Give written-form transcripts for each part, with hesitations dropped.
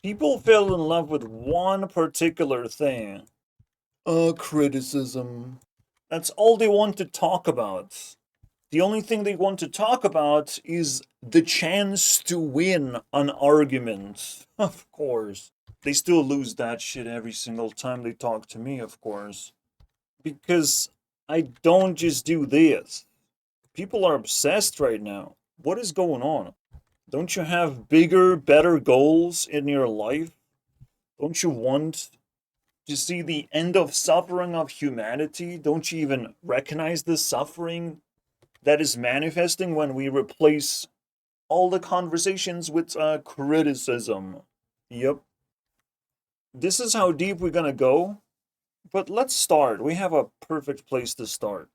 People fell in love with one particular thing. Criticism. That's all they want to talk about. The only thing they want to talk about is the chance to win an argument. Of course. They still lose that shit every single time they talk to me, of course. Because I don't just do this. People are obsessed right now. What is going on? Don't you have bigger, better goals in your life? Don't you want to see the end of suffering of humanity? Don't you even recognize the suffering that is manifesting when we replace all the conversations with criticism? Yep. This is how deep we're gonna go. But let's start. We have a perfect place to start,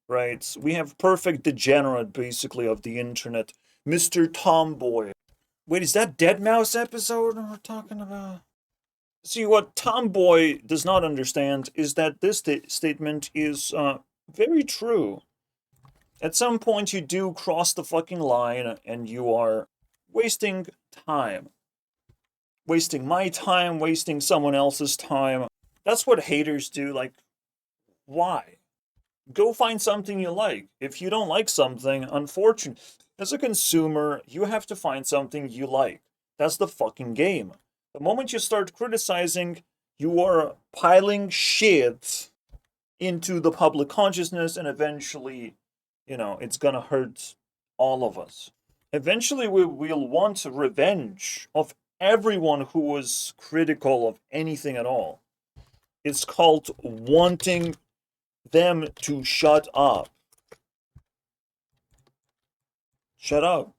right? We have perfect degenerate, basically, of the internet, Mr. Tomboy. Wait, is that Dead Mouse episode we're talking about? See, what Tomboy does not understand is that this statement is very true. At some point, you do cross the fucking line and you are wasting time. Wasting my time, wasting someone else's time. That's what haters do. Like, why? Go find something you like. If you don't like something, unfortunately, as a consumer, you have to find something you like. That's the fucking game. The moment you start criticizing, you are piling shit into the public consciousness, and eventually, it's gonna hurt all of us. Eventually, we'll want revenge of everyone who was critical of anything at all. It's called wanting them to shut up. Shut up.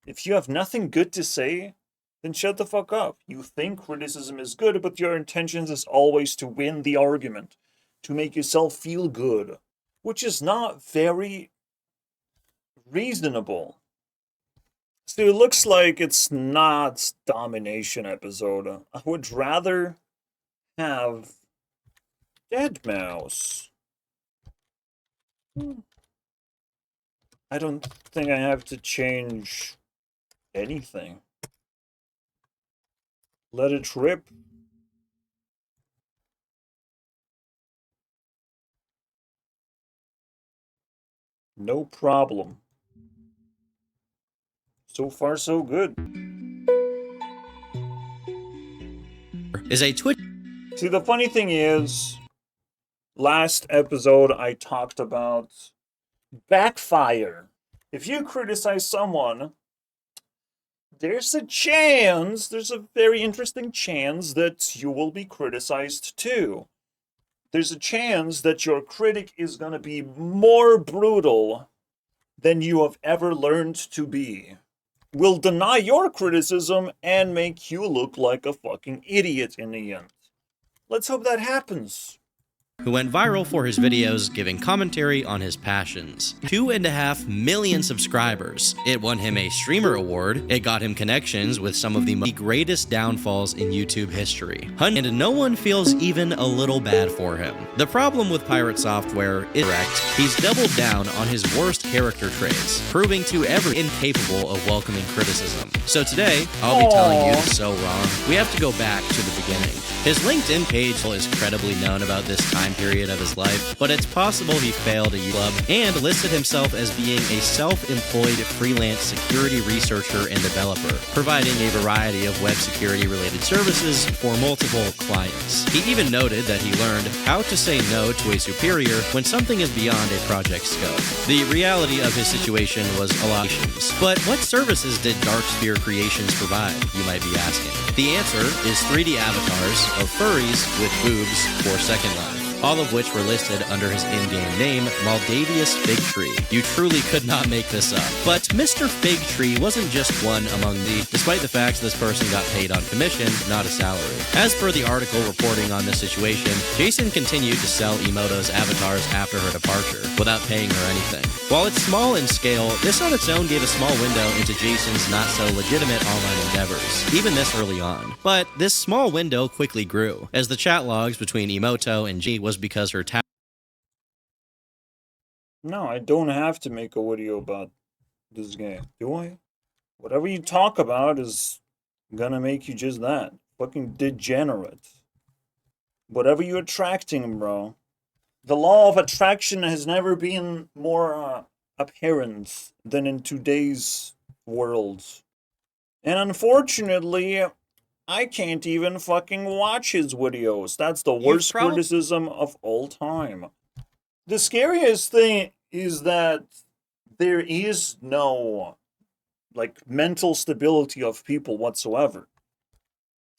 If you have nothing good to say, then shut the fuck up. You think criticism is good, but your intentions is always to win the argument, to make yourself feel good, which is not very reasonable. So it looks like it's not Domination episode. I would rather have Dead Mouse. I don't think I have to change anything. Let it rip. No problem. So far, so good. Is a Twitch. See, the funny thing is, last episode I talked about backfire. If you criticize someone, there's a very interesting chance that you will be criticized too. There's a chance that your critic is gonna be more brutal than you have ever learned to be. Will deny your criticism and make you look like a fucking idiot in the end. Let's hope that happens. Who went viral for his videos giving commentary on his passions. 2.5 million subscribers. It won him a streamer award. It got him connections with some of the greatest downfalls in YouTube history. And no one feels even a little bad for him. The problem with Pirate Software is correct. He's doubled down on his worst character traits, proving to everyone incapable of welcoming criticism. So today, I'll be telling you it's so wrong. We have to go back to the beginning. His LinkedIn page is credibly known about this time period of his life, but it's possible he failed a club and listed himself as being a self-employed freelance security researcher and developer, providing a variety of web security related services for multiple clients. He even noted that he learned how to say no to a superior when something is beyond a project scope. The reality of his situation was a lot. But what services did Darksphere Creations provide, you might be asking? The answer is 3D avatars of furries with boobs for Second Life, all of which were listed under his in-game name, Maldavius Figtree. You truly could not make this up. But Mr. Figtree wasn't just one among despite the fact this person got paid on commission, not a salary. As per the article reporting on this situation, Jason continued to sell Emoto's avatars after her departure, without paying her anything. While it's small in scale, this on its own gave a small window into Jason's not-so-legitimate online endeavors, even this early on. But this small window quickly grew, as the chat logs between Emoto and G was because her No, I don't have to make a video about this game, do I? Whatever you talk about is Gonna make you just that. Fucking degenerate. Whatever you're attracting, bro. The law of attraction has never been more apparent than in today's world. And unfortunately, I can't even fucking watch his videos. That's the worst criticism of all time. The scariest thing is that there is no, like, mental stability of people whatsoever.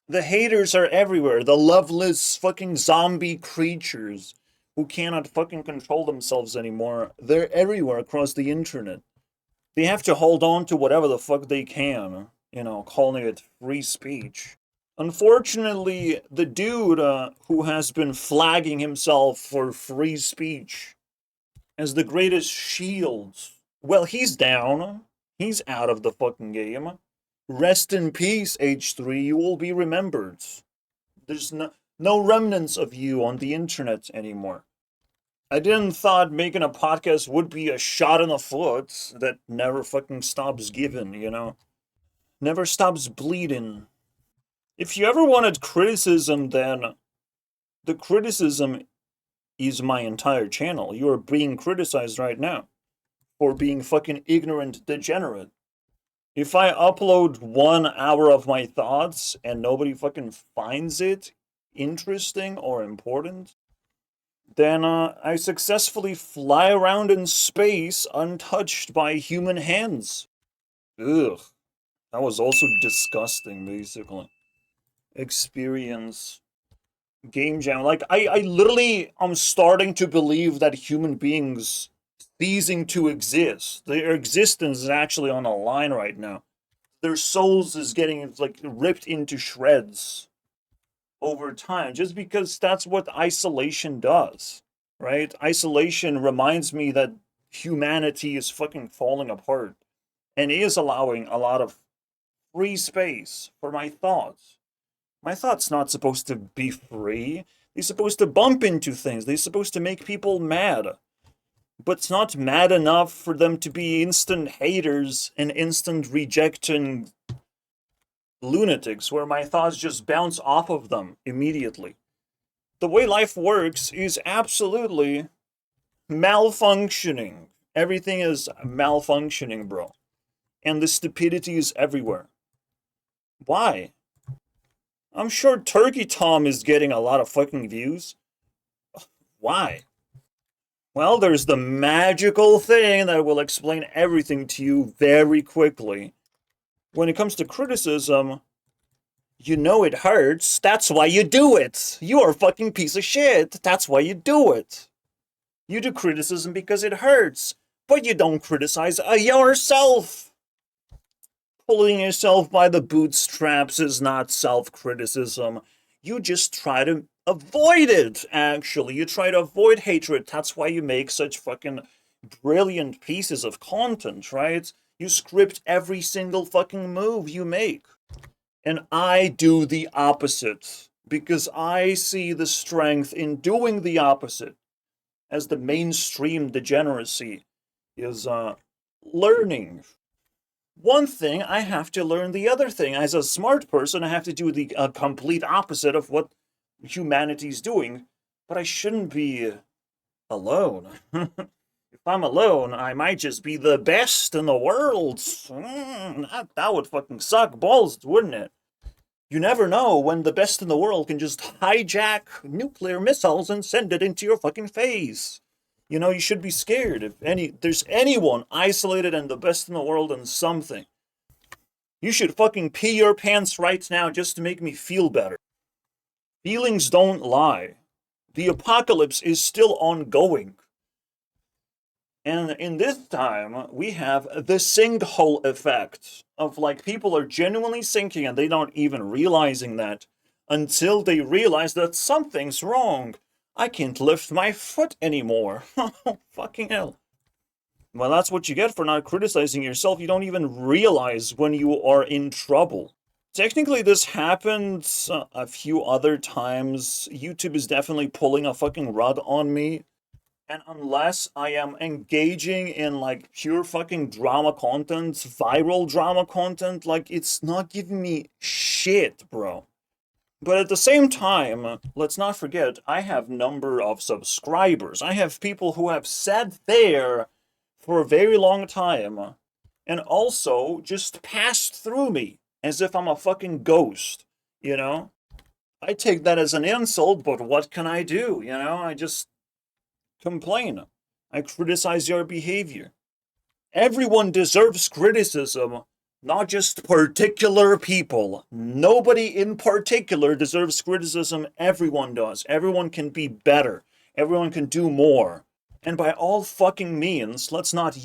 The haters are everywhere. The loveless fucking zombie creatures who cannot fucking control themselves anymore. They're everywhere across the internet. They have to hold on to whatever the fuck they can, you know, calling it free speech. Unfortunately, the dude who has been flagging himself for free speech as the greatest shield, well, he's down. He's out of the fucking game. Rest in peace, H3. You will be remembered. There's no remnants of you on the internet anymore. I didn't thought making a podcast would be a shot in the foot that never fucking stops giving, you know? Never stops bleeding. If you ever wanted criticism, then the criticism is my entire channel. You are being criticized right now for being fucking ignorant degenerate. If I upload 1 hour of my thoughts and nobody fucking finds it interesting or important, then I successfully fly around in space untouched by human hands. Ugh. That was also disgusting, basically. Experience. Game jam. Like, I literally am starting to believe that human beings ceasing to exist. Their existence is actually on a line right now. Their souls is getting, like, ripped into shreds over time, just because that's what isolation does, right? Isolation reminds me that humanity is fucking falling apart and is allowing a lot of free space for my thoughts. My thoughts not supposed to be free. They're supposed to bump into things. They're supposed to make people mad. But it's not mad enough for them to be instant haters and instant rejecting lunatics where my thoughts just bounce off of them immediately. The way life works is absolutely malfunctioning. Everything is malfunctioning, bro. And the stupidity is everywhere. Why? I'm sure Turkey Tom is getting a lot of fucking views. Why? Well, there's the magical thing that will explain everything to you very quickly. When it comes to criticism, you know it hurts. That's why you do it. You are a fucking piece of shit. That's why you do it. You do criticism because it hurts, but you don't criticize yourself. Pulling yourself by the bootstraps is not self-criticism. You just try to avoid it, actually. You try to avoid hatred. That's why you make such fucking brilliant pieces of content, right? You script every single fucking move you make. And I do the opposite, because I see the strength in doing the opposite, as the mainstream degeneracy is learning one thing, I have to learn the other thing. As a smart person, I have to do the complete opposite of what humanity's doing. But I shouldn't be alone. If I'm alone, I might just be the best in the world. That would fucking suck balls, wouldn't it? You never know when the best in the world can just hijack nuclear missiles and send it into your fucking face. You know, you should be scared if there's anyone isolated and the best in the world in something. You should fucking pee your pants right now just to make me feel better. Feelings don't lie. The apocalypse is still ongoing. And in this time, we have the sinkhole effect of, like, people are genuinely sinking and they don't even realizing that until they realize that something's wrong. I can't lift my foot anymore. Fucking hell. Well, that's what you get for not criticizing yourself. You don't even realize when you are in trouble. Technically, this happened a few other times. YouTube is definitely pulling a fucking rug on me. And unless I am engaging in like pure fucking drama content, viral drama content, like it's not giving me shit, bro. But at the same time, let's not forget, I have number of subscribers. I have people who have sat there for a very long time and also just passed through me as if I'm a fucking ghost, you know? I take that as an insult, but what can I do, you know? I just complain. I criticize your behavior. Everyone deserves criticism, not just particular people. Nobody in particular deserves criticism. Everyone does. Everyone can be better. Everyone can do more. And by all fucking means, let's not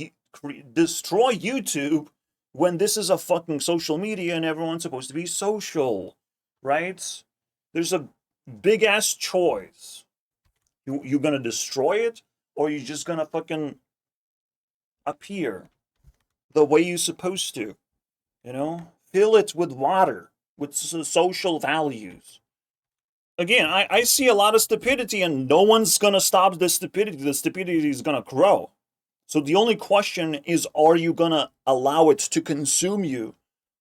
destroy YouTube when this is a fucking social media and everyone's supposed to be social, right? There's a big ass choice. You gonna destroy it, or you just gonna fucking appear the way you're supposed to? You know, fill it with water, with social values. Again, I see a lot of stupidity, and no one's gonna stop the stupidity. The stupidity is gonna grow. So the only question is, are you gonna allow it to consume you?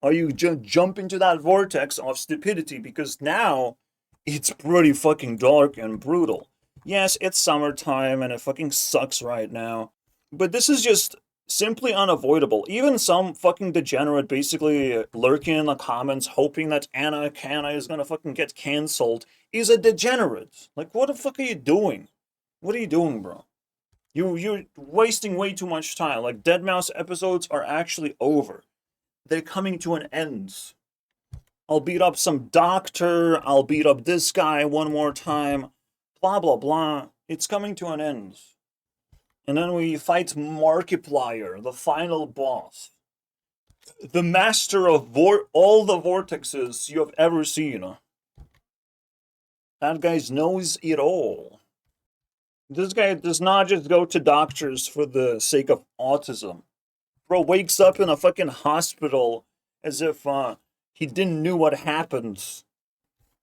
Are you jump into that vortex of stupidity? Because now it's pretty fucking dark and brutal. Yes, it's summertime and it fucking sucks right now. But this is just simply unavoidable. Even some fucking degenerate basically lurking in the comments hoping that Anna Kana is gonna fucking get cancelled is a degenerate. Like, what the fuck are you doing? What are you doing, bro? You're wasting way too much time. Like, deadmau5 episodes are actually over. They're coming to an end. I'll beat up some doctor, I'll beat up this guy one more time, blah blah blah. It's coming to an end. And then we fight Markiplier, the final boss. The master of all the vortexes you have ever seen. That guy knows it all. This guy does not just go to doctors for the sake of autism. Bro wakes up in a fucking hospital as if he didn't know what happened.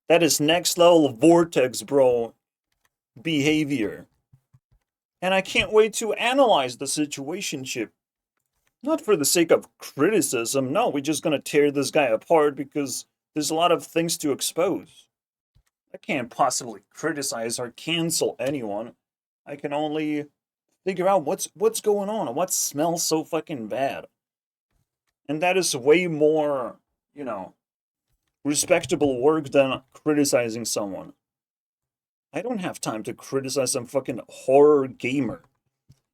That is next level vortex, bro, behavior. And I can't wait to analyze the situationship. Not for the sake of criticism, no, we're just gonna tear this guy apart because there's a lot of things to expose. I can't possibly criticize or cancel anyone. I can only figure out what's going on and what smells so fucking bad. And that is way more, you know, respectable work than criticizing someone. I don't have time to criticize some fucking horror gamer.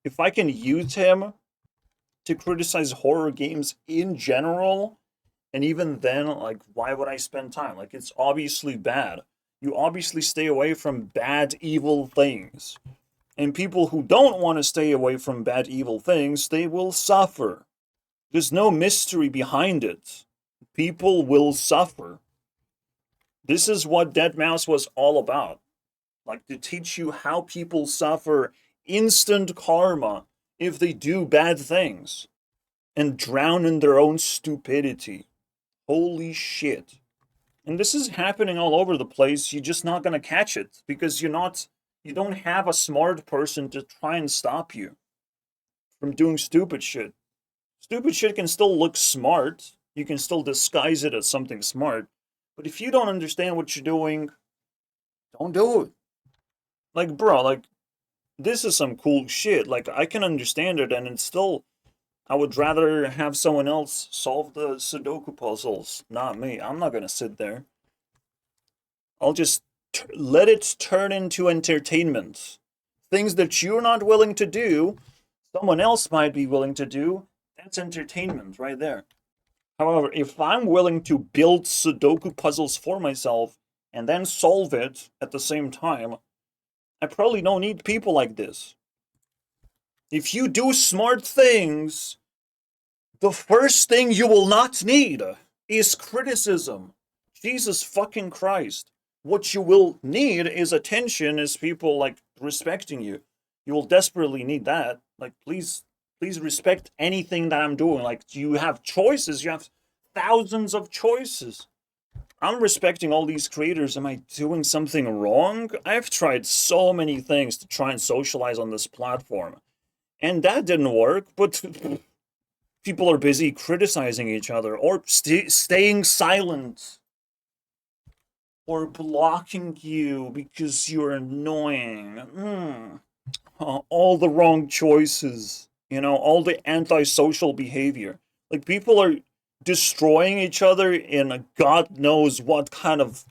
If I can use him to criticize horror games in general, and even then, like, why would I spend time? Like, it's obviously bad. You obviously stay away from bad, evil things. And people who don't want to stay away from bad, evil things, they will suffer. There's no mystery behind it. People will suffer. This is what deadmau5 was all about. Like, to teach you how people suffer instant karma if they do bad things and drown in their own stupidity. Holy shit. And this is happening all over the place. You're just not gonna catch it because you don't have a smart person to try and stop you from doing stupid shit. Stupid shit can still look smart. You can still disguise it as something smart. But if you don't understand what you're doing, don't do it. Like, bro, like, this is some cool shit. Like, I can understand it, and it's still, I would rather have someone else solve the Sudoku puzzles, not me. I'm not gonna sit there. I'll just let it turn into entertainment. Things that you're not willing to do, someone else might be willing to do. That's entertainment right there. However, if I'm willing to build Sudoku puzzles for myself and then solve it at the same time, I probably don't need people like this. If you do smart things, the first thing you will not need is criticism. Jesus fucking Christ. What you will need is attention, is people, like, respecting you. You will desperately need that. Like, please respect anything that I'm doing. Like, you have choices. You have thousands of choices. I'm respecting all these creators. Am I doing something wrong? I've tried so many things to try and socialize on this platform, and that didn't work, but people are busy criticizing each other or staying silent or blocking you because you're annoying. All the wrong choices, all the antisocial behavior. Like, people are destroying each other in a god knows what kind of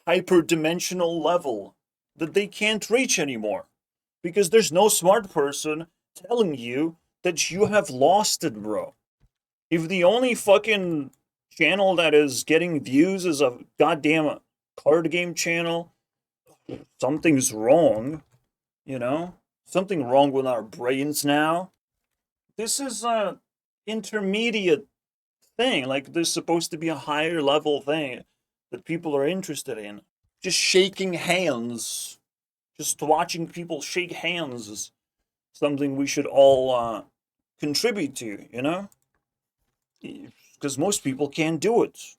hyperdimensional level that they can't reach anymore. Because there's no smart person telling you that you have lost it, bro. If the only fucking channel that is getting views is a goddamn card game channel, something's wrong, you know? Something wrong with our brains now. This is a intermediate thing. Like, there's supposed to be a higher level thing that people are interested in. Just shaking hands, just watching people shake hands is something we should all contribute to, Because most people can't do it.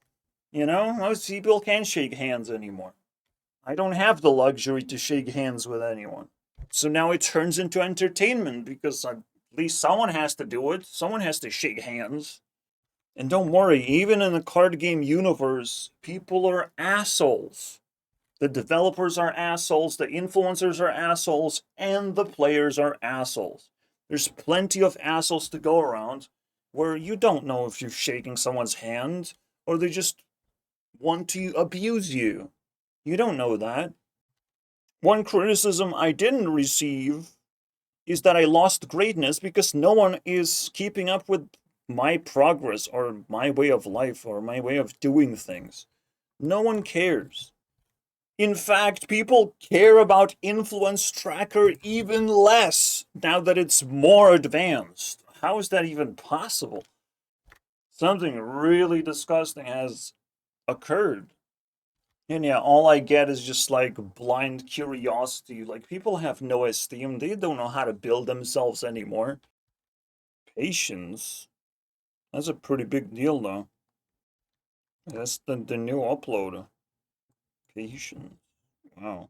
Most people can't shake hands anymore. I don't have the luxury to shake hands with anyone. So now it turns into entertainment because at least someone has to do it. Someone has to shake hands. And don't worry, even in the card game universe, people are assholes. The developers are assholes, the influencers are assholes, and the players are assholes. There's plenty of assholes to go around where you don't know if you're shaking someone's hand or they just want to abuse you. You don't know that. One criticism I didn't receive is that I lost greatness because no one is keeping up with my progress or my way of life or my way of doing things. No one cares. In fact, people care about Influence Tracker even less now that it's more advanced. How is that even possible? Something really disgusting has occurred. And yeah, all I get is just like blind curiosity. Like, people have no esteem. They don't know how to build themselves anymore. Patience? That's a pretty big deal, though. That's the new upload. Patience. Wow.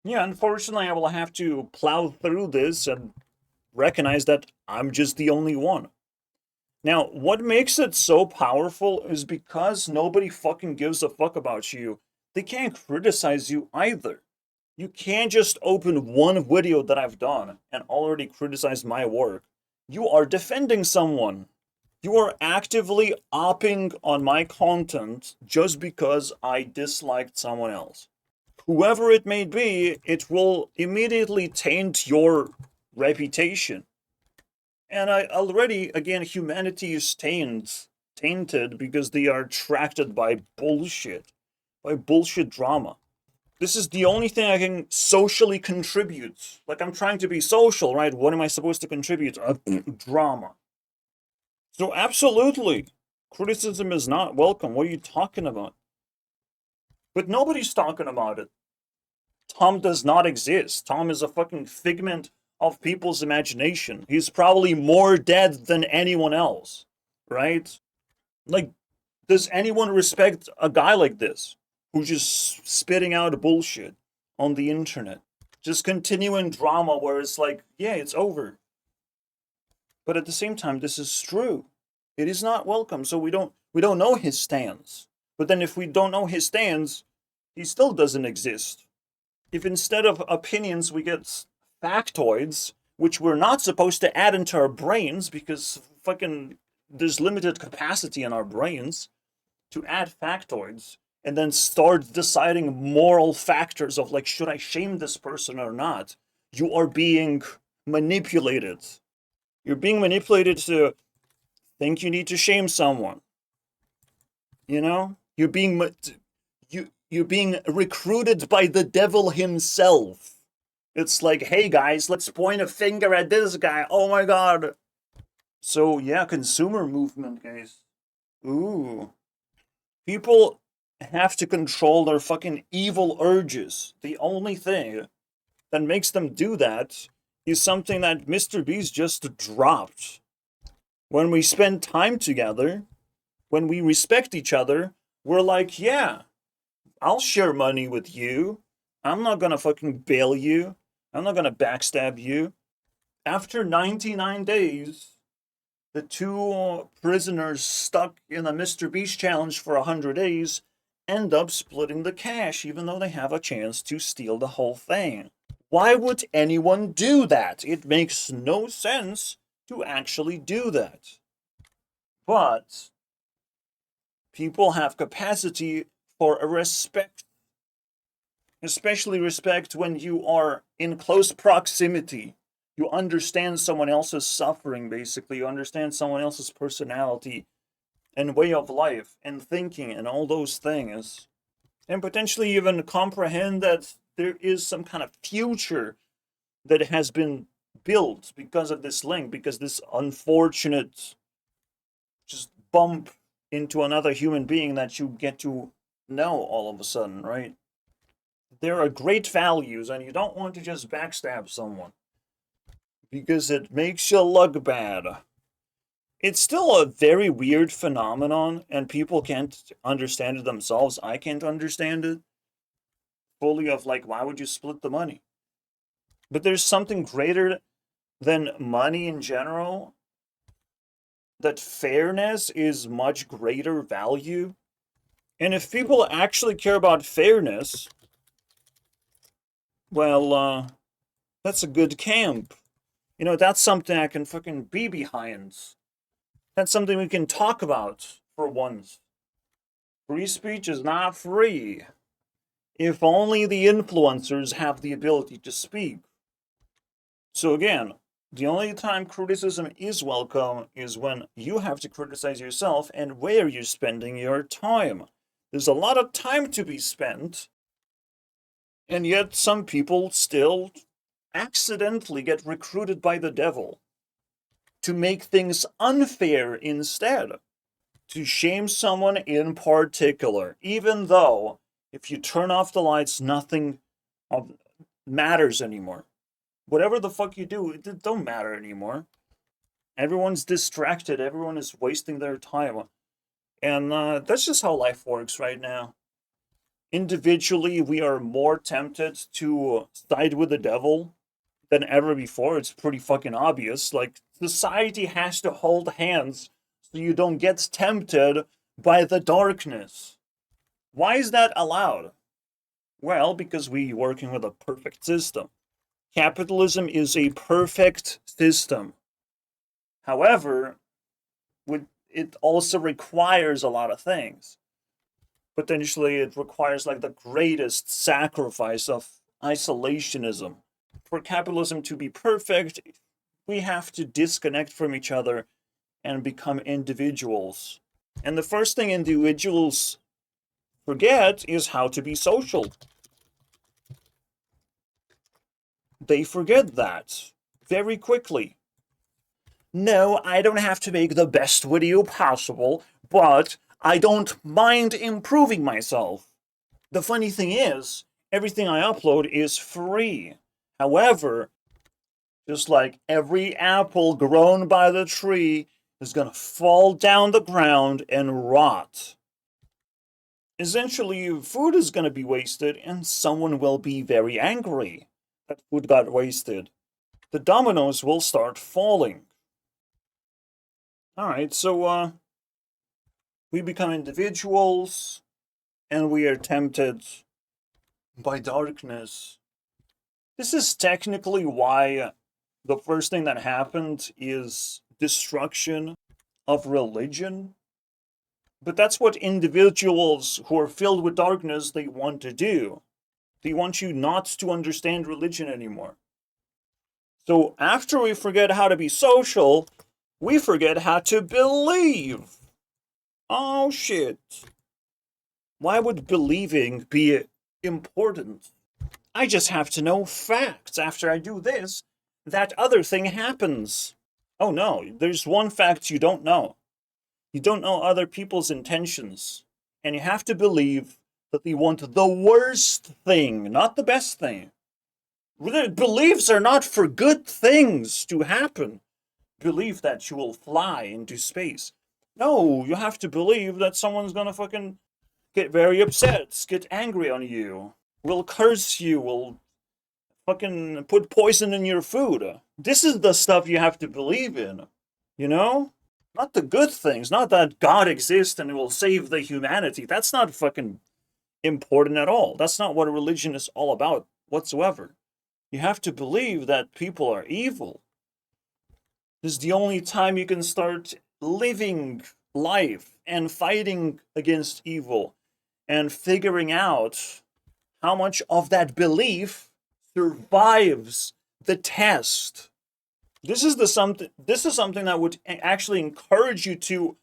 Yeah, unfortunately, I will have to plow through this and recognize that I'm just the only one. Now, what makes it so powerful is because nobody fucking gives a fuck about you. They can't criticize you either. You can't just open one video that I've done and already criticize my work. You are defending someone. You are actively opping on my content just because I disliked someone else. Whoever it may be, it will immediately taint your reputation. And again, humanity is tainted because they are attracted by bullshit drama. This is the only thing I can socially contribute. Like, I'm trying to be social, right? What am I supposed to contribute? Drama. So absolutely, criticism is not welcome. What are you talking about? But nobody's talking about it. Tom does not exist. Tom is a fucking figment of people's imagination. He's probably more dead than anyone else, right? Like, does anyone respect a guy like this who's just spitting out bullshit on the internet? Just continuing drama where it's like, yeah, it's over. But at the same time, this is true. It is not welcome, so we don't know his stance. But then if we don't know his stance, he still doesn't exist. If instead of opinions we get factoids, which we're not supposed to add into our brains because fucking there's limited capacity in our brains to add factoids, and then start deciding moral factors of like, should I shame this person or not? You are being manipulated. You're being manipulated to think you need to shame someone. You're being you're being recruited by the devil himself. It's like, hey guys, let's point a finger at this guy. Oh my god. So yeah, consumer movement, guys. Ooh. People have to control their fucking evil urges. The only thing that makes them do that is something that Mr. Beast just dropped. When we spend time together, when we respect each other, we're like, yeah, I'll share money with you. I'm not gonna fucking bail you. I'm not gonna backstab you. After 99 days, the two prisoners stuck in a Mr. Beast challenge for 100 days end up splitting the cash, even though they have a chance to steal the whole thing. Why would anyone do that? It makes no sense to actually do that. But people have capacity for a respect, especially respect when you are in close proximity. You understand someone else's suffering, basically. You understand someone else's personality and way of life and thinking and all those things. And potentially even comprehend that there is some kind of future that has been built because of this link, because this unfortunate just bump into another human being that you get to know all of a sudden, right? There are great values, and you don't want to just backstab someone because it makes you look bad. It's still a very weird phenomenon, and people can't understand it themselves. I can't understand it fully of like, why would you split the money? But there's something greater than money in general, that fairness is much greater value. And if people actually care about fairness, well, that's a good camp. You know, that's something I can fucking be behind. That's something we can talk about for once. Free speech is not free. If only the influencers have the ability to speak. So again, the only time criticism is welcome is when you have to criticize yourself and where you're spending your time. There's a lot of time to be spent, and yet some people still accidentally get recruited by the devil to make things unfair instead, to shame someone in particular, even though if you turn off the lights, nothing matters anymore. Whatever the fuck you do, it don't matter anymore. Everyone's distracted. Everyone is wasting their time. And that's just how life works right now. Individually, we are more tempted to side with the devil than ever before. It's pretty fucking obvious. Like, society has to hold hands so you don't get tempted by the darkness. Why is that allowed? Well, because we're working with a perfect system. Capitalism is a perfect system. However, it also requires a lot of things. Potentially, it requires like the greatest sacrifice of isolationism. For capitalism to be perfect, we have to disconnect from each other and become individuals. And the first thing individuals forget is how to be social. They forget that very quickly. No, I don't have to make the best video possible, but I don't mind improving myself. The funny thing is, everything I upload is free. However, just like every apple grown by the tree is gonna fall down the ground and rot. Essentially, food is gonna be wasted and someone will be very angry that food got wasted. The dominoes will start falling. Alright, so we become individuals and we are tempted by darkness. This is technically why the first thing that happened is destruction of religion. But that's what individuals who are filled with darkness, they want to do. They want you not to understand religion anymore. So after we forget how to be social, we forget how to believe. Oh shit. Why would believing be important? I just have to know facts. After I do this, that other thing happens. Oh no, there's one fact you don't know. You don't know other people's intentions. And you have to believe that they want the worst thing, not the best thing. Beliefs are not for good things to happen. Believe that you will fly into space. No, you have to believe that someone's gonna fucking get very upset, get angry on you, will curse you, will fucking put poison in your food. This is the stuff you have to believe in, you know? Not the good things, not that God exists and will save the humanity. That's not fucking important at all. That's not what religion is all about whatsoever. You have to believe that people are evil. This is the only time you can start living life and fighting against evil and figuring out how much of that belief survives the test. This is something that would actually encourage you to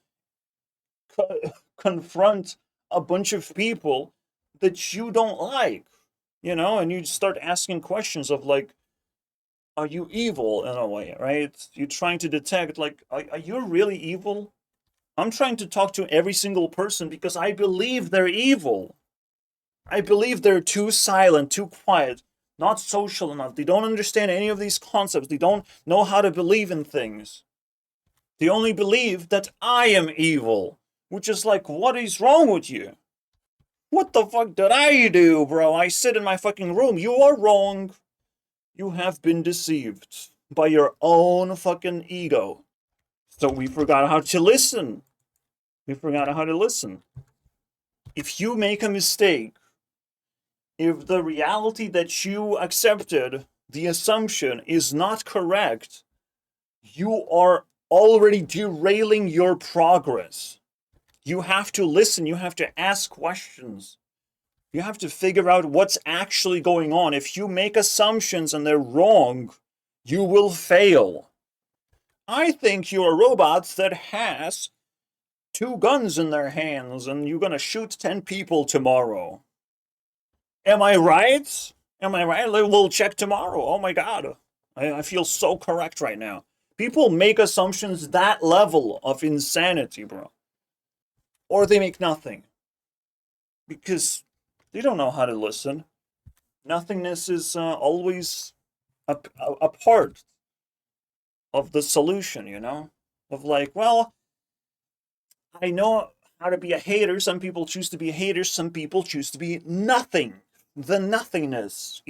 confront a bunch of people that you don't like, and you start asking questions of like, are you evil in a way, right? You're trying to detect, like, are you really evil? I'm trying to talk to every single person because I believe they're evil. I believe they're too silent, too quiet, not social enough. They don't understand any of these concepts. They don't know how to believe in things. They only believe that I am evil, which is like, what is wrong with you? What the fuck did I do, bro? I sit in my fucking room. You are wrong. You have been deceived by your own fucking ego. So we forgot how to listen. We forgot how to listen. If you make a mistake, if the reality that you accepted, the assumption, is not correct, you are already derailing your progress. You have to listen. You have to ask questions. You have to figure out what's actually going on. If you make assumptions and they're wrong, you will fail. I think you're a robot that has 2 guns in their hands and you're gonna shoot 10 people tomorrow. Am I right? Am I right? We'll check tomorrow. Oh my god. I feel so correct right now. People make assumptions that level of insanity, bro. Or they make nothing. Because they don't know how to listen. Nothingness is always a part of the solution, Of like, well, I know how to be a hater. Some people choose to be haters. Some people choose to be nothing. The nothingness.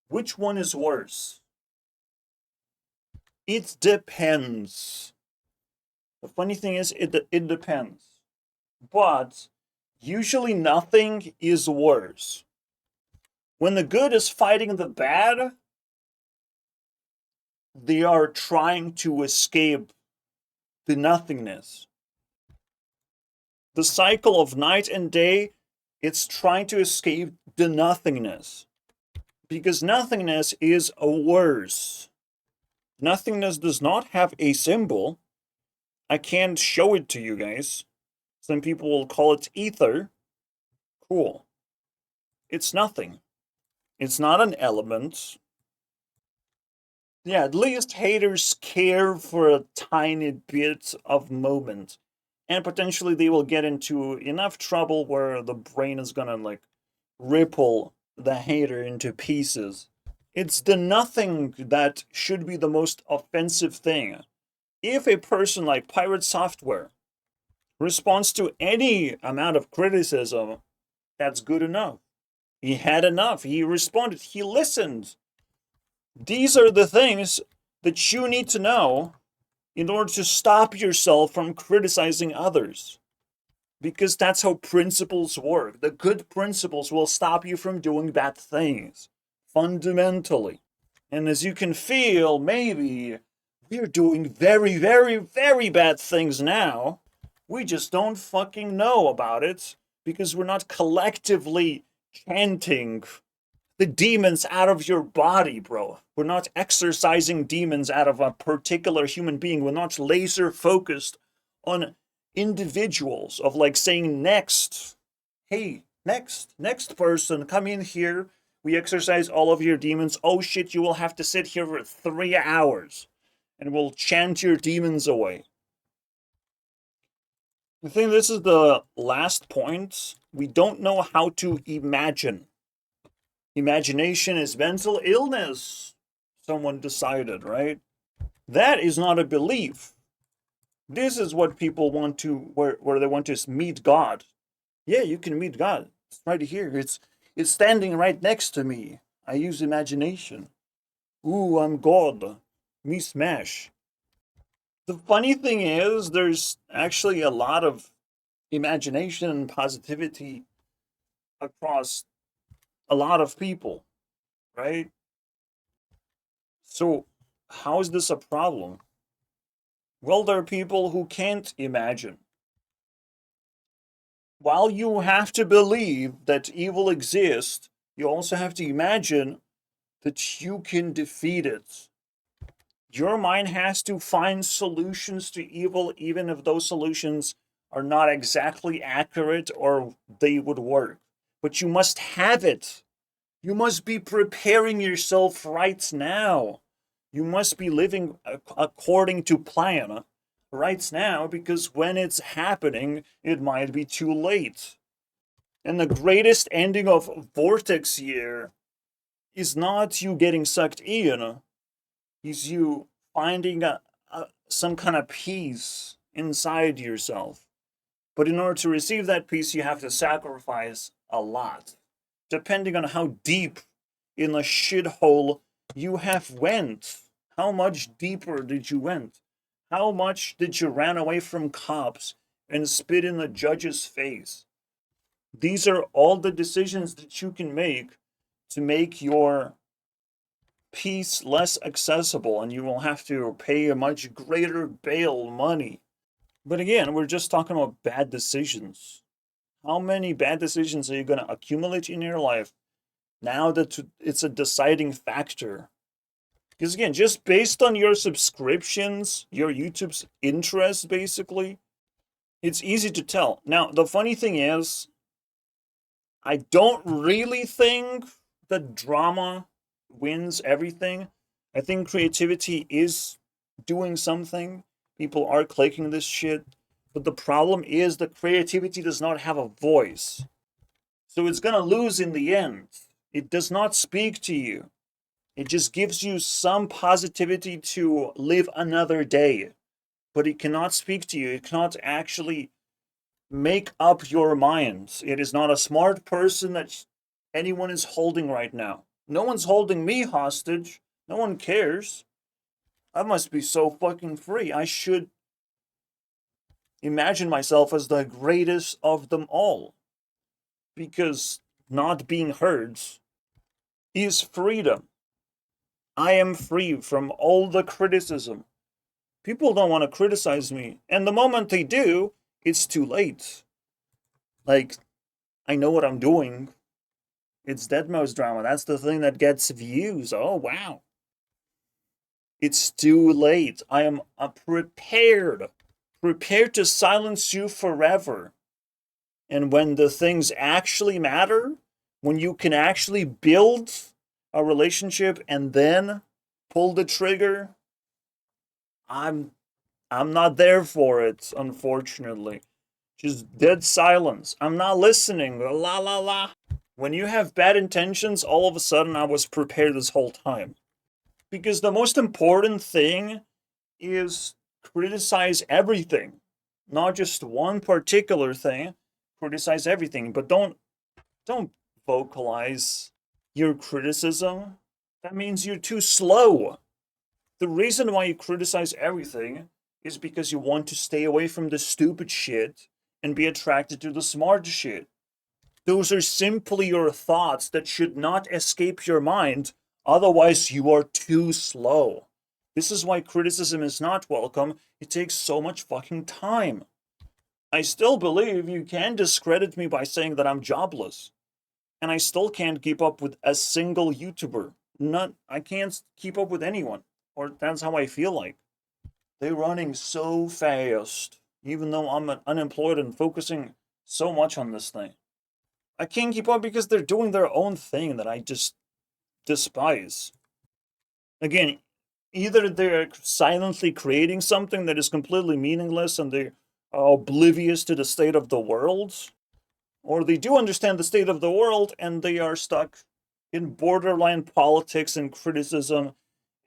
Which one is worse? It depends. The funny thing is, it depends. But usually nothing is worse. When the good is fighting the bad, they are trying to escape the nothingness. The cycle of night and day, it's trying to escape the nothingness. Because nothingness is worse. Nothingness does not have a symbol. I can't show it to you guys. Some people will call it ether. Cool. It's nothing. It's not an element. Yeah, at least haters care for a tiny bit of moment. And potentially they will get into enough trouble where the brain is gonna, like, ripple the hater into pieces. It's the nothing that should be the most offensive thing. If a person like Pirate Software responds to any amount of criticism, that's good enough. He had enough. He responded. He listened. These are the things that you need to know in order to stop yourself from criticizing others. Because that's how principles work. The good principles will stop you from doing bad things. Fundamentally. And as you can feel, maybe we're doing very, very, very bad things now. We just don't fucking know about it because we're not collectively chanting the demons out of your body, bro. We're not exorcising demons out of a particular human being. We're not laser focused on individuals of like saying next, hey, next person, come in here. We exorcise all of your demons. Oh shit, you will have to sit here for 3 hours and we'll chant your demons away. I think this is the last point. We don't know how to imagine. Imagination is mental illness. Someone decided, right? That is not a belief. This is what people want to, where they want to meet God. Yeah, you can meet God. It's right here. It's standing right next to me. I use imagination. Ooh, I'm God. Me smash. The funny thing is, there's actually a lot of imagination and positivity across a lot of people, right? So, how is this a problem? Well, there are people who can't imagine. While you have to believe that evil exists, you also have to imagine that you can defeat it. Your mind has to find solutions to evil, even if those solutions are not exactly accurate or they would work. But you must have it. You must be preparing yourself right now. You must be living according to plan right now, because when it's happening, it might be too late. And the greatest ending of Vortex Year is not you getting sucked in, is you finding some kind of peace inside yourself. But in order to receive that peace, you have to sacrifice a lot, depending on how deep in the shithole you have went. How much deeper did you went? How much did you ran away from cops and spit in the judge's face? These are all the decisions that you can make to make your peace less accessible, and you will have to pay a much greater bail money. But again, we're just talking about bad decisions. How many bad decisions are you going to accumulate in your life now that it's a deciding factor? Because again, just based on your subscriptions, your YouTube's interest, basically, it's easy to tell. Now, the funny thing is, I don't really think that drama wins everything. I think creativity is doing something. People are clicking this shit. But the problem is that creativity does not have a voice. So it's gonna lose in the end. It does not speak to you. It just gives you some positivity to live another day. But it cannot speak to you. It cannot actually make up your mind. It is not a smart person that anyone is holding right now. No one's holding me hostage. No one cares. I must be so fucking free. I should imagine myself as the greatest of them all. Because not being heard is freedom. I am free from all the criticism. People don't want to criticize me. And the moment they do, it's too late. Like, I know what I'm doing. It's deadmau5 drama. That's the thing that gets views. Oh, wow. It's too late. I am prepared. Prepared to silence you forever. And when the things actually matter, when you can actually build a relationship and then pull the trigger, I'm not there for it, unfortunately. Just dead silence. I'm not listening. La la la. When you have bad intentions, all of a sudden I was prepared this whole time. Because the most important thing is criticize everything. Not just one particular thing. Criticize everything. But don't vocalize your criticism. That means you're too slow. The reason why you criticize everything is because you want to stay away from the stupid shit and be attracted to the smart shit. Those are simply your thoughts that should not escape your mind, otherwise you are too slow. This is why criticism is not welcome. It takes so much fucking time. I still believe you can discredit me by saying that I'm jobless. And I still can't keep up with a single YouTuber. I can't keep up with anyone. Or that's how I feel like. They're running so fast, even though I'm unemployed and focusing so much on this thing. I can't keep up because they're doing their own thing that I just despise. Again, either they're silently creating something that is completely meaningless and they're oblivious to the state of the world, or they do understand the state of the world and they are stuck in borderline politics and criticism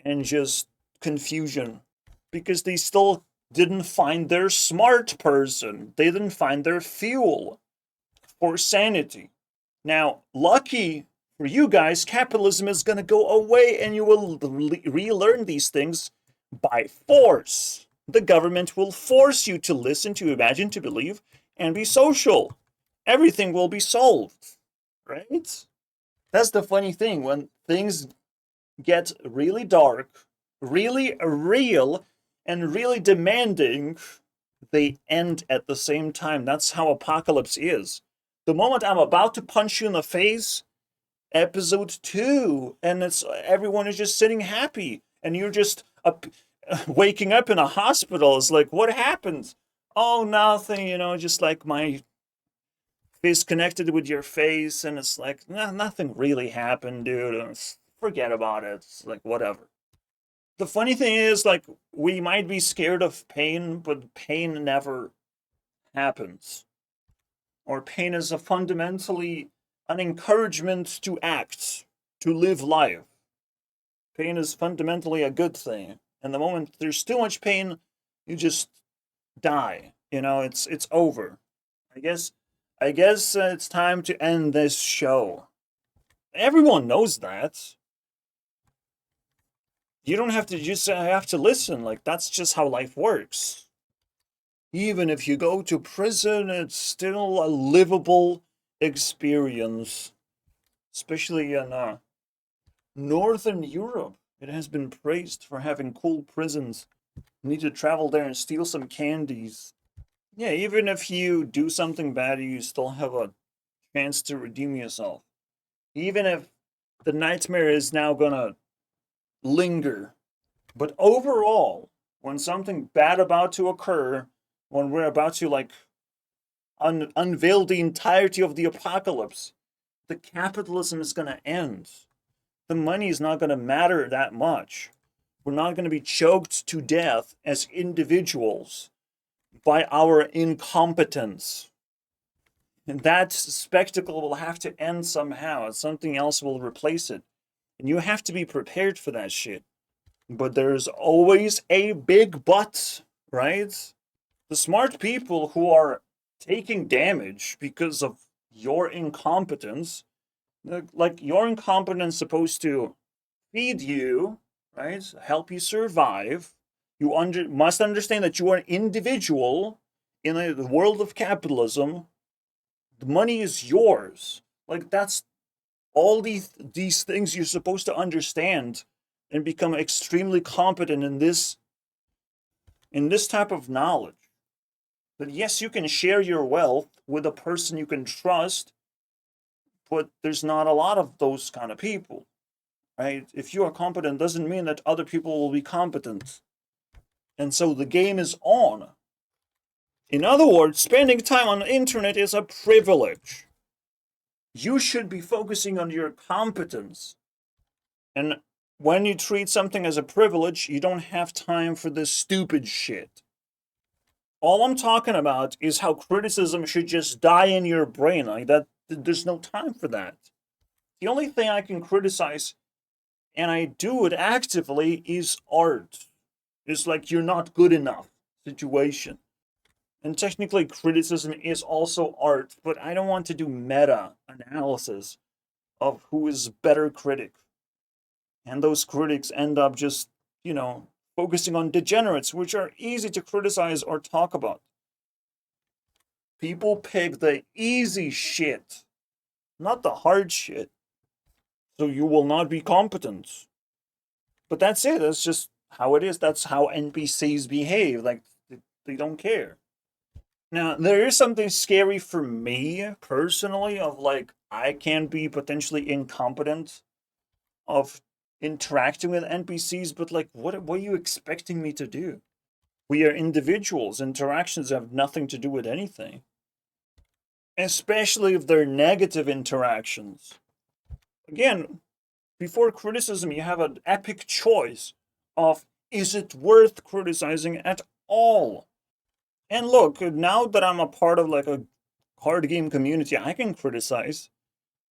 and just confusion because they still didn't find their smart person. They didn't find their fuel. for sanity. Now, lucky for you guys, capitalism is going to go away and you will relearn these things by force. The government will force you to listen, to imagine, to believe, and be social. Everything will be solved, right? That's the funny thing. When things get really dark, really real, and really demanding, they end at the same time. That's how apocalypse is. The moment I'm about to punch you in the face, episode 2, and it's everyone is just sitting happy, and you're just waking up in a hospital. It's like, what happened? Oh, nothing, just like my face connected with your face, and it's like, nothing really happened, dude. Forget about it. It's like, whatever. The funny thing is, like, we might be scared of pain, but pain never happens. Or pain is fundamentally an encouragement to act, to live life. Pain is fundamentally a good thing. And the moment there's too much pain, you just die. It's over. I guess it's time to end this show. Everyone knows that. You don't have to just have to listen. Like, that's just how life works. Even if you go to prison, it's still a livable experience. Especially in Northern Europe. It has been praised for having cool prisons. You need to travel there and steal some candies. Yeah, even if you do something bad, you still have a chance to redeem yourself. Even if the nightmare is now gonna linger. But overall, when something bad about to occur, when we're about to unveil the entirety of the apocalypse, the capitalism is going to end. The money is not going to matter that much. We're not going to be choked to death as individuals by our incompetence. And that spectacle will have to end somehow. Something else will replace it. And you have to be prepared for that shit. But there's always a big but, right? The smart people who are taking damage because of your incompetence, like your incompetence is supposed to feed you, right? Help you survive. You must understand that you are an individual in the world of capitalism. The money is yours. Like, that's all these things you're supposed to understand and become extremely competent in this type of knowledge. But yes, you can share your wealth with a person you can trust, but there's not a lot of those kind of people, right? If you are competent, doesn't mean that other people will be competent. And so the game is on. In other words, spending time on the internet is a privilege. You should be focusing on your competence. And when you treat something as a privilege, you don't have time for this stupid shit. All I'm talking about is how criticism should just die in your brain. Like that, there's no time for that. The only thing I can criticize, and I do it actively, is art. It's like you're not good enough situation. And technically criticism is also art, but I don't want to do meta analysis of who is better critic. And those critics end up just, focusing on degenerates, which are easy to criticize or talk about. People pick the easy shit, not the hard shit. So you will not be competent. But that's it. That's just how it is. That's how NPCs behave. Like, they don't care. Now, there is something scary for me, personally, of like, I can be potentially incompetent of interacting with NPCs, but like, what are you expecting me to do? We are individuals. Interactions have nothing to do with anything. Especially if they're negative interactions. Again, before criticism, you have an epic choice of, is it worth criticizing at all? And look, now that I'm a part of like a card game community, I can criticize.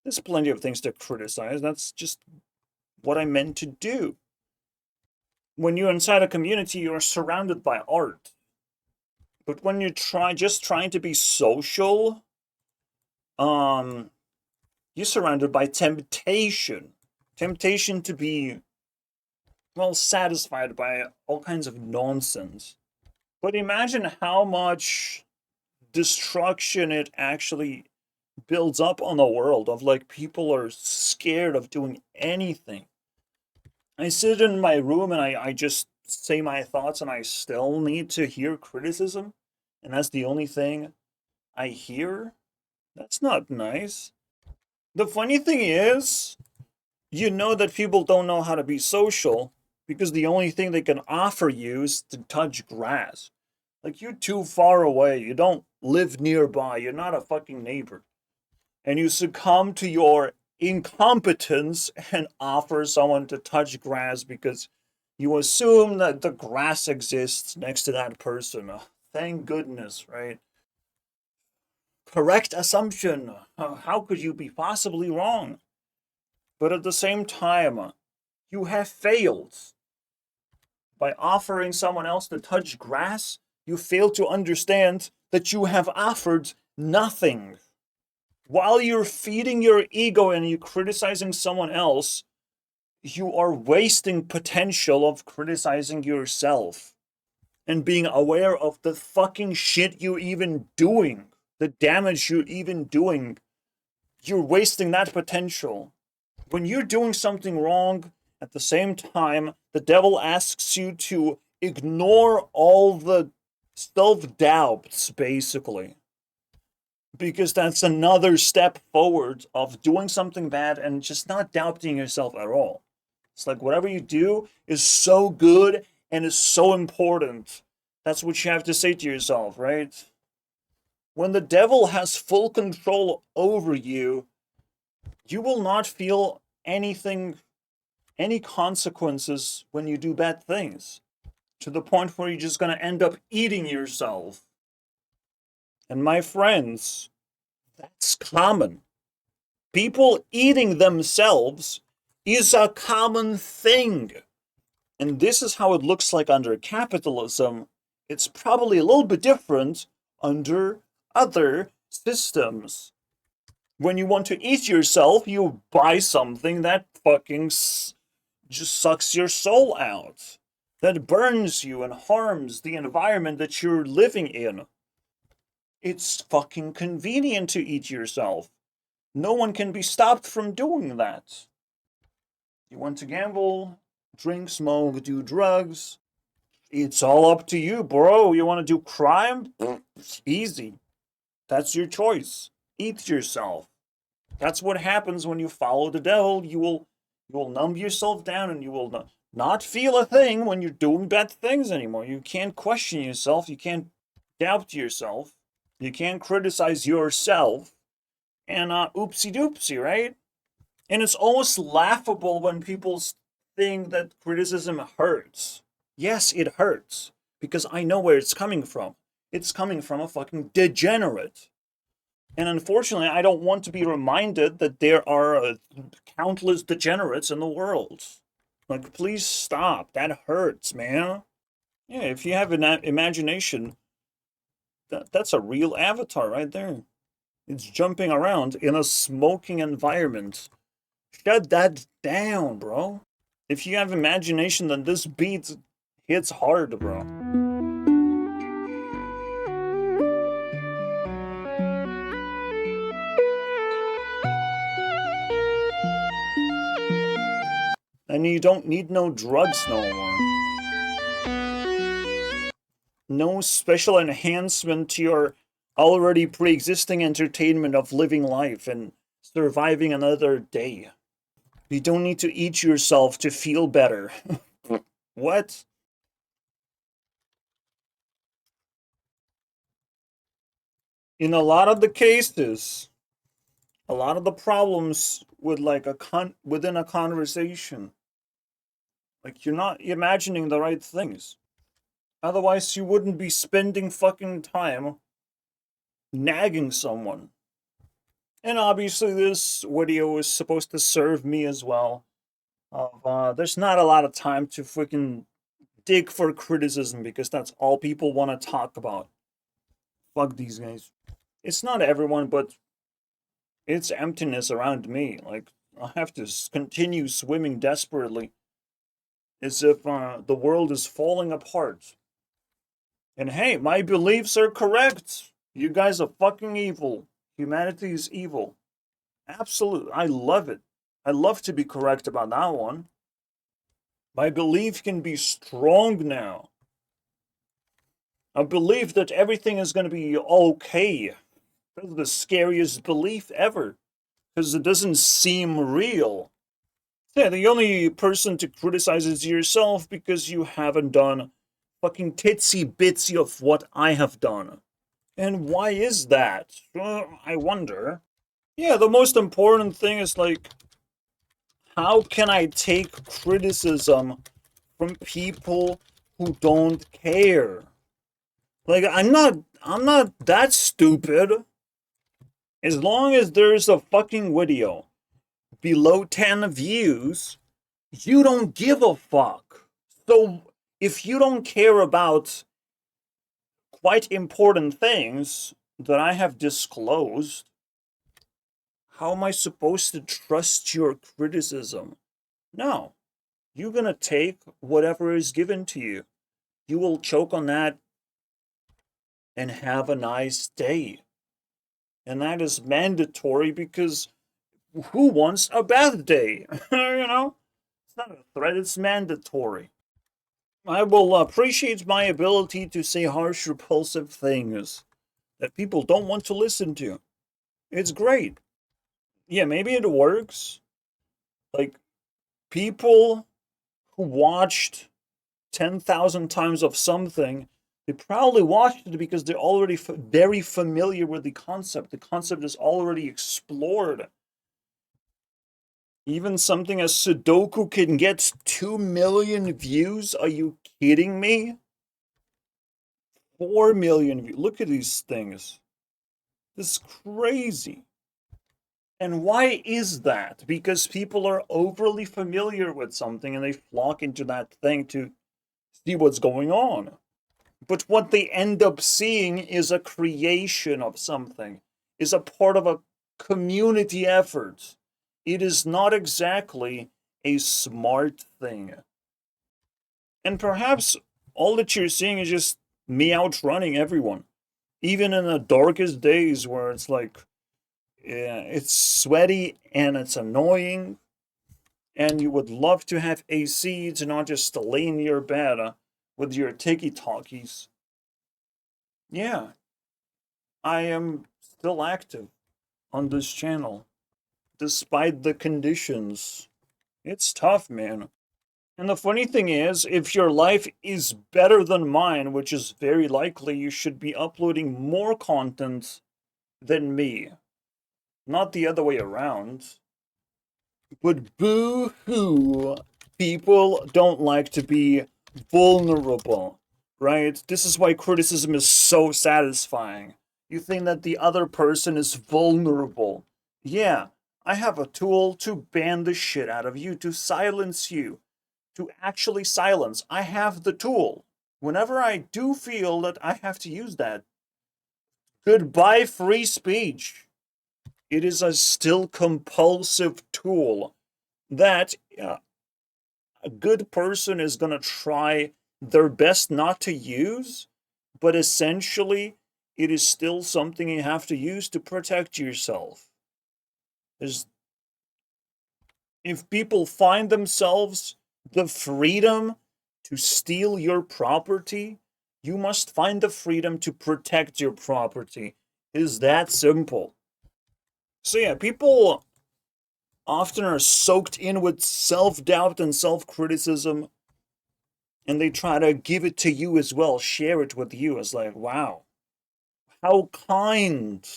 There's plenty of things to criticize. That's just what I meant to do. When you're inside a community, you're surrounded by art. But when you're trying to be social, you're surrounded by temptation. Temptation to be, well, satisfied by all kinds of nonsense. But imagine how much destruction it actually builds up on the world of like people are scared of doing anything. I sit in my room and I just say my thoughts and I still need to hear criticism. And that's the only thing I hear. That's not nice. The funny thing is, you know that people don't know how to be social because the only thing they can offer you is to touch grass. Like, you're too far away. You don't live nearby. You're not a fucking neighbor. And you succumb to your incompetence and offer someone to touch grass because you assume that the grass exists next to that person. Thank goodness, right? Correct assumption. How could you be possibly wrong? But at the same time, you have failed. By offering someone else to touch grass, you fail to understand that you have offered nothing. While you're feeding your ego and you're criticizing someone else, you are wasting potential of criticizing yourself and being aware of the fucking shit you're even doing, the damage you're even doing. You're wasting that potential. When you're doing something wrong, at the same time, the devil asks you to ignore all the self-doubts, basically. Because that's another step forward of doing something bad and just not doubting yourself at all. It's like whatever you do is so good and is so important. That's what you have to say to yourself, right? When the devil has full control over you, you will not feel anything, any consequences when you do bad things. To the point where you're just gonna end up eating yourself. And my friends, that's common. People eating themselves is a common thing. And this is how it looks like under capitalism. It's probably a little bit different under other systems. When you want to eat yourself, you buy something that fucking just sucks your soul out. That burns you and harms the environment that you're living in. It's fucking convenient to eat yourself. No one can be stopped from doing that. You want to gamble, drink, smoke, do drugs. It's all up to you, bro. You want to do crime? It's easy. That's your choice. Eat yourself. That's what happens when you follow the devil. You will numb yourself down and you will not feel a thing when you're doing bad things anymore. You can't question yourself. You can't doubt yourself. You can't criticize yourself. And oopsie doopsie, right? And it's almost laughable when people think that criticism hurts. Yes, it hurts. Because I know where it's coming from. It's coming from a fucking degenerate. And unfortunately, I don't want to be reminded that there are countless degenerates in the world. Like, please stop. That hurts, man. Yeah, if you have an imagination, that's a real avatar right there. It's jumping around in a smoking environment. Shut that down, bro. If you have imagination, then this beat hits hard, bro. And you don't need no drugs no more. No special enhancement to your already pre-existing entertainment of living life and surviving another day. You don't need to eat yourself to feel better. What? In a lot of the cases, a lot of the problems with like within a conversation, like you're not imagining the right things. Otherwise, you wouldn't be spending fucking time nagging someone. And obviously, this video is supposed to serve me as well. There's not a lot of time to freaking dig for criticism because that's all people want to talk about. Fuck these guys. It's not everyone, but It's emptiness around me. Like, I have to continue swimming desperately as if the world is falling apart. And hey, my beliefs are correct. You guys are fucking evil. Humanity is evil. Absolutely. I love it. I love to be correct about that one. My belief can be strong now. I believe that everything is going to be okay. That's the scariest belief ever. Because it doesn't seem real. Yeah, the only person to criticize is yourself because you haven't done fucking titsy bitsy of what I have done. And why is that? I wonder. Yeah, the most important thing is like, how can I take criticism from people who don't care? Like, I'm not that stupid. As long as there's a fucking video below 10 views, you don't give a fuck. So if you don't care about quite important things that I have disclosed, how am I supposed to trust your criticism? No. You're gonna take whatever is given to you. You will choke on that and have a nice day. And that is mandatory because who wants a bad day? You know? It's not a threat, it's mandatory. I will appreciate my ability to say harsh, repulsive things that people don't want to listen to. It's great. Yeah, maybe it works. Like, people who watched 10,000 times of something, they probably watched it because they're already very familiar with the concept. The concept is already explored. Even something as Sudoku can get 2 million views? Are you kidding me? 4 million views. Look at these things. This is crazy. And why is that? Because people are overly familiar with something and they flock into that thing to see what's going on. But what they end up seeing is a creation of something, is a part of a community effort. It is not exactly a smart thing. And perhaps all that you're seeing is just me outrunning everyone. Even in the darkest days where it's like, yeah, it's sweaty and it's annoying, and you would love to have AC to not just lay in your bed with your tiki-talkies. Yeah, I am still active on this channel, despite the conditions. It's tough, man. And the funny thing is, if your life is better than mine, which is very likely, you should be uploading more content than me. Not the other way around. But boo-hoo, people don't like to be vulnerable, right? This is why criticism is so satisfying. You think that the other person is vulnerable. Yeah, I have a tool to ban the shit out of you, to silence you, to actually silence. I have the tool. Whenever I do feel that I have to use that, goodbye free speech. It is a still compulsive tool that a good person is going to try their best not to use, but essentially it is still something you have to use to protect yourself. There's, if people find themselves the freedom to steal your property, you must find the freedom to protect your property. It is that simple. So yeah, people often are soaked in with self-doubt and self-criticism, and they try to give it to you as well, share it with you. It's like, wow, how kind.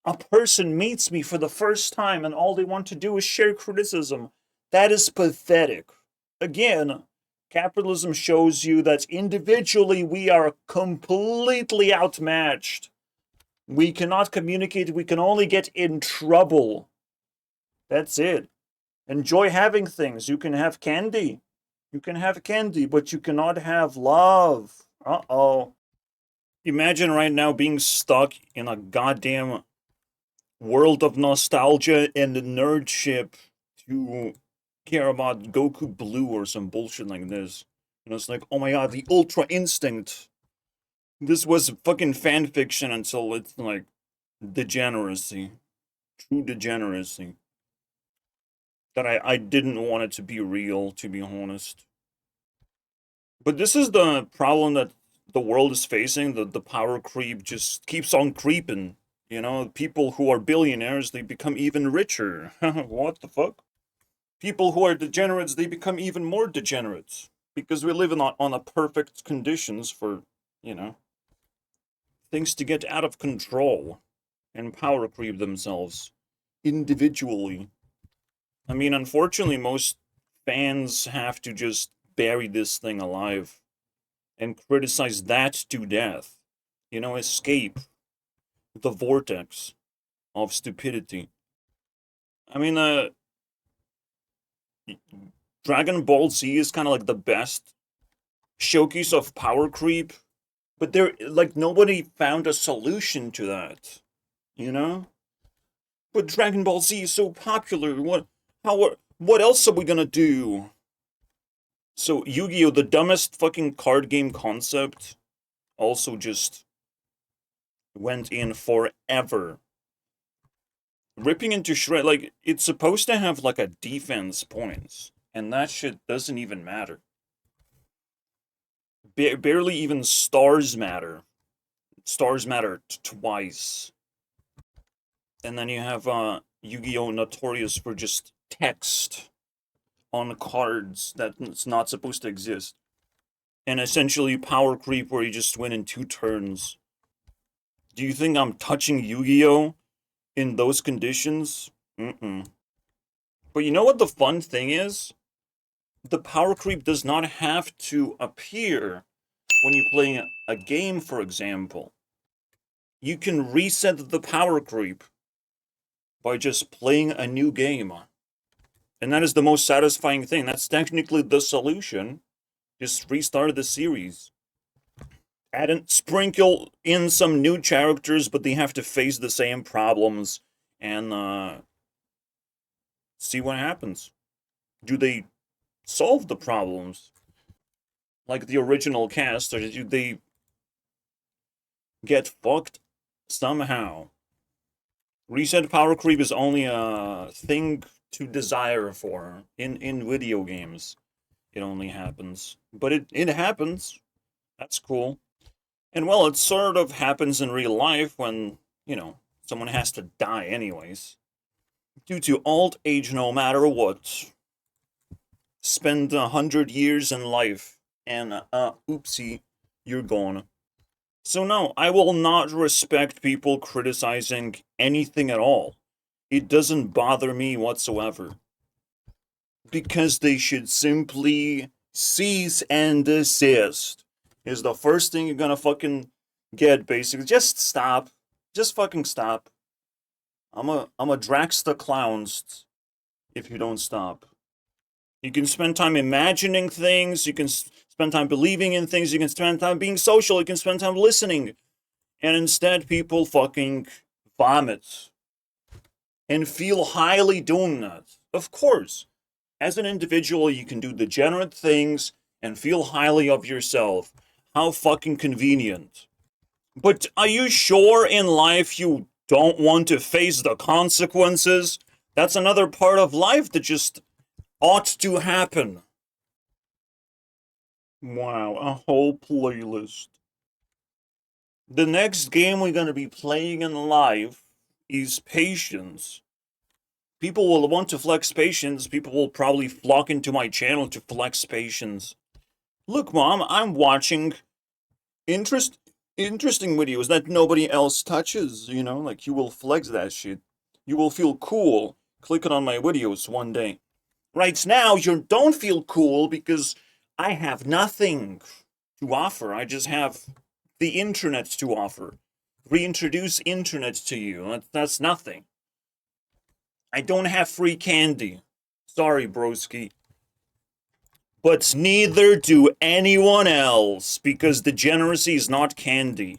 A person meets me for the first time and all they want to do is share criticism. That is pathetic. Again, capitalism shows you that individually we are completely outmatched. We cannot communicate, we can only get in trouble. That's it. Enjoy having things. You can have candy. You can have candy, but you cannot have love. Uh-oh. Imagine right now being stuck in a goddamn world of nostalgia and nerdship to care about Goku Blue or some bullshit like this. And it's like, oh my god, the Ultra Instinct. This was fucking fan fiction until it's like degeneracy. True degeneracy. That I didn't want it to be real, to be honest. But this is the problem that the world is facing. The power creep just keeps on creeping. You know, people who are billionaires, they become even richer. What the fuck? People who are degenerates, they become even more degenerates. Because we live on a perfect conditions for, you know, things to get out of control and power creep themselves individually. I mean, unfortunately, most fans have to just bury this thing alive and criticize that to death. You know, escape the vortex of stupidity. I mean, Dragon Ball Z is kind of like the best showcase of power creep, but there, like, nobody found a solution to that, you know? But Dragon Ball Z is so popular. What else are we gonna do? So Yu-Gi-Oh, the dumbest fucking card game concept, also just went in forever. Ripping into shred, like, it's supposed to have like a defense points, and that shit doesn't even matter. Barely even stars matter. Stars matter twice. And then you have Yu-Gi-Oh! Notorious for just text on cards that's not supposed to exist. And essentially power creep where you just win in 2 turns. Do you think I'm touching Yu-Gi-Oh! In those conditions? Mm-mm. But you know what the fun thing is? The power creep does not have to appear when you're playing a game, for example. You can reset the power creep by just playing a new game. And that is the most satisfying thing. That's technically the solution. Just restart the series. Sprinkle in some new characters, but they have to face the same problems and see what happens. Do they solve the problems like the original cast, or do they get fucked somehow? Reset power creep is only a thing to desire for in video games. It only happens, but it happens. That's cool. And well, it sort of happens in real life when, you know, someone has to die anyways. Due to old age no matter what. Spend 100 years in life and oopsie, you're gone. So no, I will not respect people criticizing anything at all. It doesn't bother me whatsoever. Because they should simply cease and desist. Is the first thing you're gonna fucking get, basically. Just stop. Just fucking stop. I'm a Drax the Clowns if you don't stop. You can spend time imagining things, you can spend time believing in things, you can spend time being social, you can spend time listening. And instead, people fucking vomit. And feel highly doing that. Of course. As an individual, you can do degenerate things and feel highly of yourself. How fucking convenient. But are you sure in life you don't want to face the consequences? That's another part of life that just ought to happen. Wow, a whole playlist. The next game we're gonna be playing in live is Patience. People will want to flex patience. People will probably flock into my channel to flex patience. Look, Mom, I'm watching interesting videos that nobody else touches, you know? Like, you will flex that shit. You will feel cool clicking on my videos one day. Right now, you don't feel cool because I have nothing to offer. I just have the internet to offer. Reintroduce internet to you. That's nothing. I don't have free candy. Sorry, broski. But neither do anyone else, because degeneracy is not candy.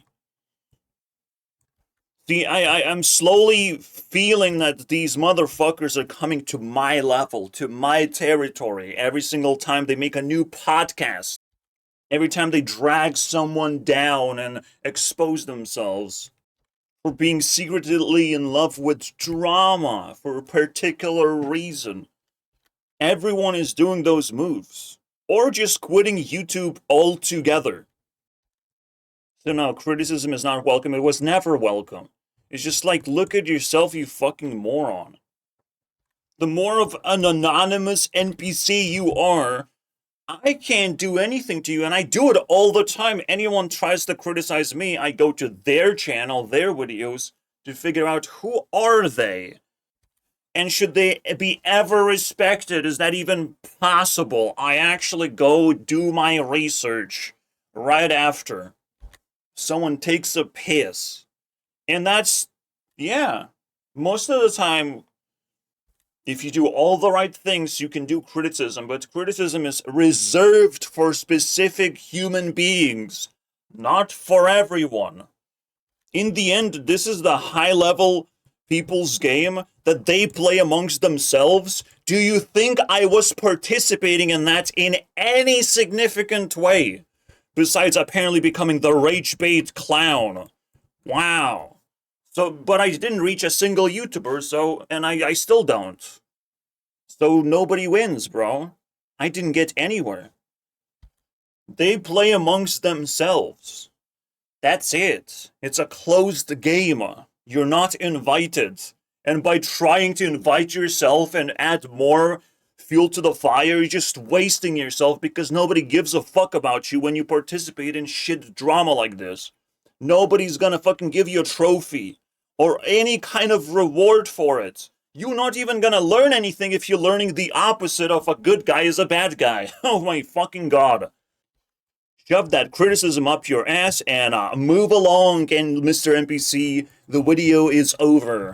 I'm slowly feeling that these motherfuckers are coming to my level, to my territory, every single time they make a new podcast. Every time they drag someone down and expose themselves for being secretly in love with drama for a particular reason. Everyone is doing those moves. Or just quitting YouTube altogether. So no, criticism is not welcome. It was never welcome. It's just like, look at yourself, you fucking moron. The more of an anonymous NPC you are, I can't do anything to you, and I do it all the time. Anyone tries to criticize me, I go to their channel, their videos, to figure out who are they? And should they be ever respected? Is that even possible? I actually go do my research right after someone takes a piss. And that's, yeah, most of the time, if you do all the right things, you can do criticism, but criticism is reserved for specific human beings, not for everyone. In the end, this is the high-level people's game that they play amongst themselves. Do you think I was participating in that in any significant way? Besides apparently becoming the rage bait clown. Wow. So, but I didn't reach a single YouTuber, so, and I still don't. So nobody wins, bro. I didn't get anywhere. They play amongst themselves. That's it. It's a closed game. You're not invited. And by trying to invite yourself and add more fuel to the fire, you're just wasting yourself because nobody gives a fuck about you when you participate in shit drama like this. Nobody's gonna fucking give you a trophy or any kind of reward for it. You're not even gonna learn anything if you're learning the opposite of a good guy is a bad guy. Oh my fucking god. Shove that criticism up your ass and move along, and Mr. NPC, the video is over.